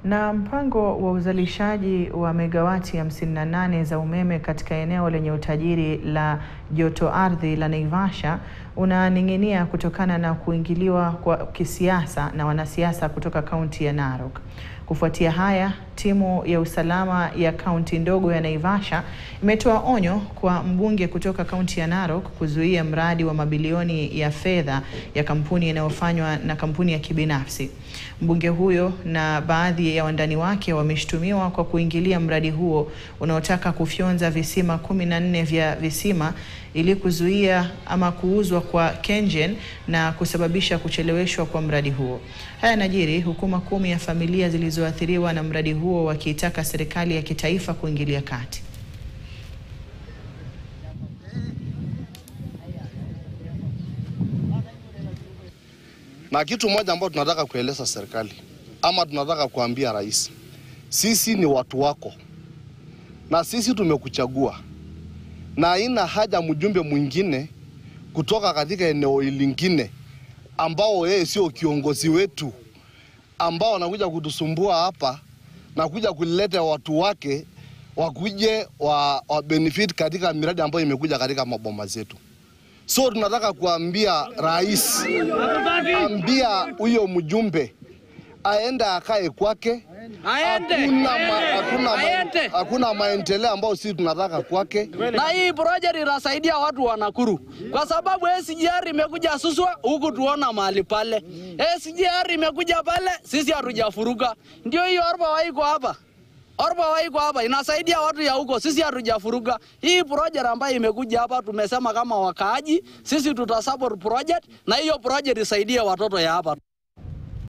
Na mpango wa uzalishaji wa megawati 58 za umeme katika eneo lenye utajiri la joto ardhi la Naivasha unaning'inia kutokana na kuingiliwa kwa kisiasa na wanasiasa kutoka kaunti ya Narok. Kufuatia haya, timu ya usalama ya kaunti ndogo ya Naivasha imetoa onyo kwa mbunge kutoka kaunti ya Narok kuzuia mradi wa mabilioni ya fedha ya kampuni inayofanywa na kampuni ya kibinafsi. Mbunge huyo na baadhi ya wandani wake wameshtumiwa kwa kuingilia mradi huo unaotaka kufyonza visima 14 vya visima ili kuzuia ama kuuzwa kwa KenGen na kusababisha kucheleweshwa kwa mradi huo. Haya yanajiri huku makumi ya familia zilizoathiriwa na mradi huo wakiitaka serikali ya kitaifa kuingilia kati. Na kitu moja ambacho tunataka kueleza serikali ama tunataka kuambia rais, sisi ni watu wako na sisi tumekuchagua, na haina haja mjumbe mwingine kutoka katika eneo lingine ambao yeye sio kiongozi wetu, ambao anakuja kutusumbua hapa na kuja kuleta watu wake wakuje wa benefit katika miradi ambayo imekuja katika maboma zetu. So tunataka kuambia rais, ambia huyo mjumbe aende akae kwake. Hakuna maendeleo ambayo sisi tunataka kwake. Na hii project inasaidia watu wa Nakuru kwa sababu SGR imekuja Suswa huku tuona mahali pale. SGR imekuja pale sisi hatujafuruka. Ndio hiyo Orba waiko hapa inasaidia watu ya huko, sisi hatujafuruka. Hii project ambayo imekuja hapa tumesema kama wakaaji sisi tutasupport project na hiyo project isaidie watoto ya hapa.